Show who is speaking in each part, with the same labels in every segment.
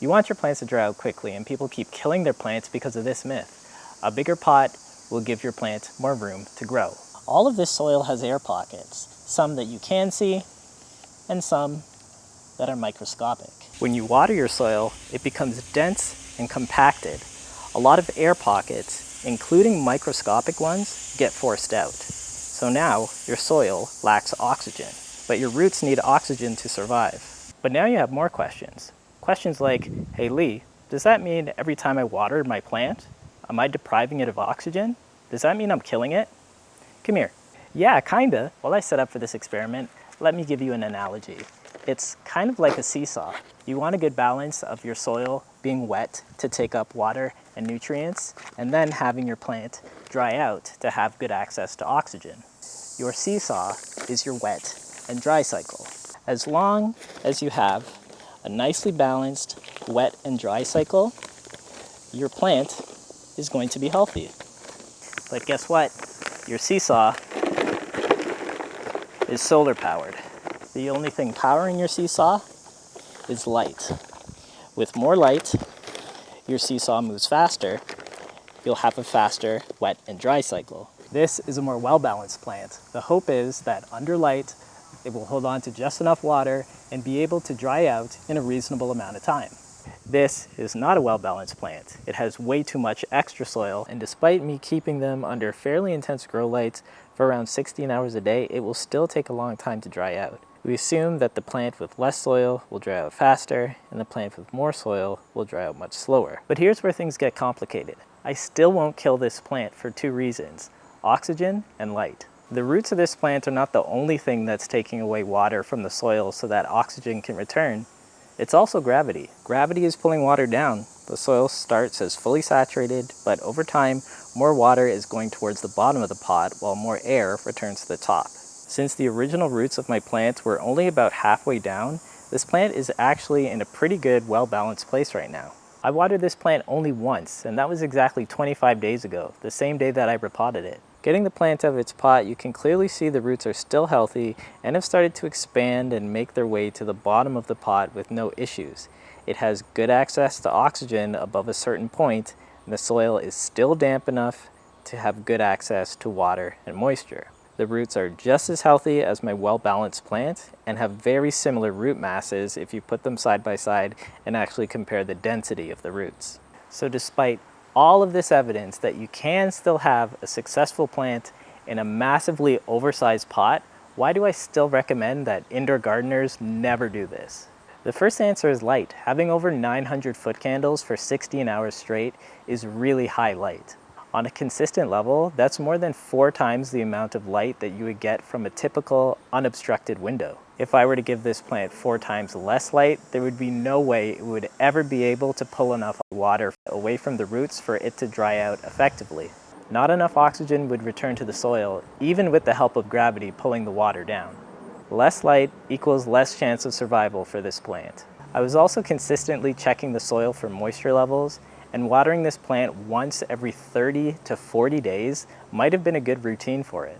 Speaker 1: You want your plants to dry out quickly, and people keep killing their plants because of this myth. A bigger pot will give your plant more room to grow. All of this soil has air pockets, some that you can see and some that are microscopic. When you water your soil, it becomes dense and compacted. A lot of air pockets, including microscopic ones, get forced out. So now your soil lacks oxygen, but your roots need oxygen to survive. But now you have more questions. Questions like, hey Lee, does that mean every time I water my plant, am I depriving it of oxygen? Does that mean I'm killing it? Come here. Yeah, kinda. While I set up for this experiment, let me give you an analogy. It's kind of like a seesaw. You want a good balance of your soil being wet to take up water and nutrients, and then having your plant dry out to have good access to oxygen. Your seesaw is your wet and dry cycle. As long as you have a nicely balanced wet and dry cycle, your plant is going to be healthy. But guess what? Your seesaw is solar powered. The only thing powering your seesaw is light. With more light, your seesaw moves faster. You'll have a faster wet and dry cycle. This is a more well-balanced plant. The hope is that under light, it will hold on to just enough water and be able to dry out in a reasonable amount of time. This is not a well-balanced plant. It has way too much extra soil, and despite me keeping them under fairly intense grow lights for around 16 hours a day, it will still take a long time to dry out. We assume that the plant with less soil will dry out faster, and the plant with more soil will dry out much slower. But here's where things get complicated. I still won't kill this plant for two reasons: oxygen and light. The roots of this plant are not the only thing that's taking away water from the soil so that oxygen can return. It's also gravity. Gravity is pulling water down. The soil starts as fully saturated, but over time, more water is going towards the bottom of the pot while more air returns to the top. Since the original roots of my plant were only about halfway down, this plant is actually in a pretty good, well-balanced place right now. I watered this plant only once, and that was exactly 25 days ago, the same day that I repotted it. Getting the plant out of its pot, you can clearly see the roots are still healthy and have started to expand and make their way to the bottom of the pot with no issues. It has good access to oxygen above a certain point, and the soil is still damp enough to have good access to water and moisture. The roots are just as healthy as my well-balanced plant and have very similar root masses if you put them side by side and actually compare the density of the roots. So despite all of this evidence that you can still have a successful plant in a massively oversized pot, why do I still recommend that indoor gardeners never do this? The first answer is light. Having over 900 foot candles for 16 hours straight is really high light. On a consistent level, that's more than 4 times the amount of light that you would get from a typical unobstructed window. If I were to give this plant 4 times less light, there would be no way it would ever be able to pull enough water away from the roots for it to dry out effectively. Not enough oxygen would return to the soil, even with the help of gravity pulling the water down. Less light equals less chance of survival for this plant. I was also consistently checking the soil for moisture levels, and watering this plant once every 30 to 40 days might have been a good routine for it.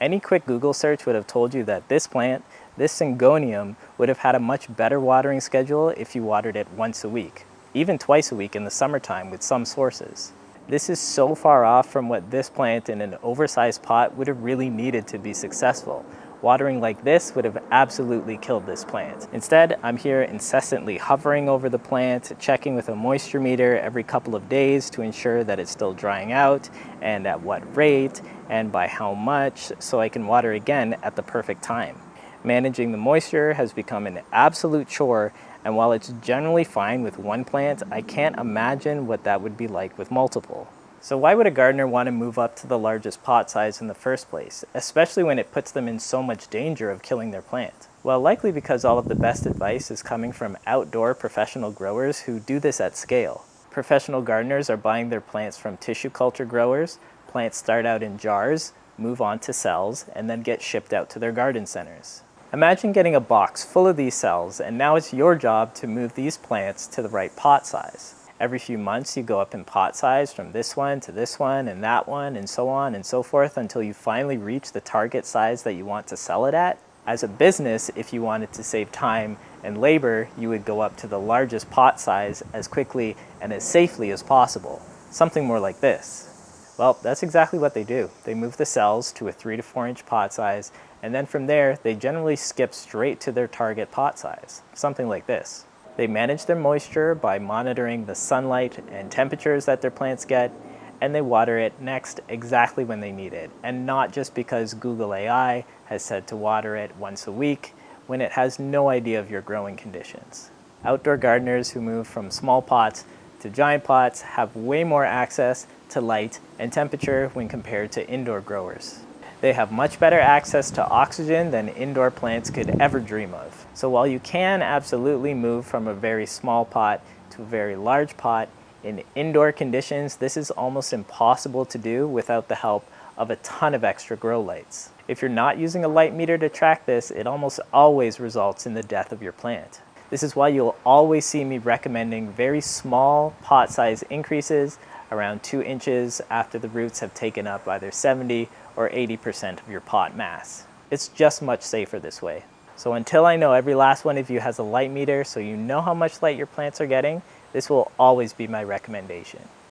Speaker 1: Any quick Google search would have told you that this plant, this syngonium, would have had a much better watering schedule if you watered it once a week, even twice a week in the summertime with some sources. This is so far off from what this plant in an oversized pot would have really needed to be successful. Watering like this would have absolutely killed this plant. Instead, I'm here incessantly hovering over the plant, checking with a moisture meter every couple of days to ensure that it's still drying out, and at what rate, and by how much, so I can water again at the perfect time. Managing the moisture has become an absolute chore, and while it's generally fine with one plant, I can't imagine what that would be like with multiple. So why would a gardener want to move up to the largest pot size in the first place, especially when it puts them in so much danger of killing their plant? Well, likely because all of the best advice is coming from outdoor professional growers who do this at scale. Professional gardeners are buying their plants from tissue culture growers. Plants start out in jars, move on to cells, and then get shipped out to their garden centers. Imagine getting a box full of these cells, and now it's your job to move these plants to the right pot size. Every few months you go up in pot size from this one to this one and that one and so on and so forth until you finally reach the target size that you want to sell it at. As a business, if you wanted to save time and labor, you would go up to the largest pot size as quickly and as safely as possible, something more like this. Well, that's exactly what they do. They move the cells to a 3 to 4 inch pot size, and then from there, they generally skip straight to their target pot size, something like this. They manage their moisture by monitoring the sunlight and temperatures that their plants get, and they water it next exactly when they need it, and not just because Google AI has said to water it once a week when it has no idea of your growing conditions. Outdoor gardeners who move from small pots to giant pots have way more access to light and temperature when compared to indoor growers. They have much better access to oxygen than indoor plants could ever dream of. So while you can absolutely move from a very small pot to a very large pot, in indoor conditions, this is almost impossible to do without the help of a ton of extra grow lights. If you're not using a light meter to track this, it almost always results in the death of your plant. This is why you'll always see me recommending very small pot size increases, around 2 inches after the roots have taken up either 70 or 80% of your pot mass. It's just much safer this way. So until I know every last one of you has a light meter so you know how much light your plants are getting, this will always be my recommendation.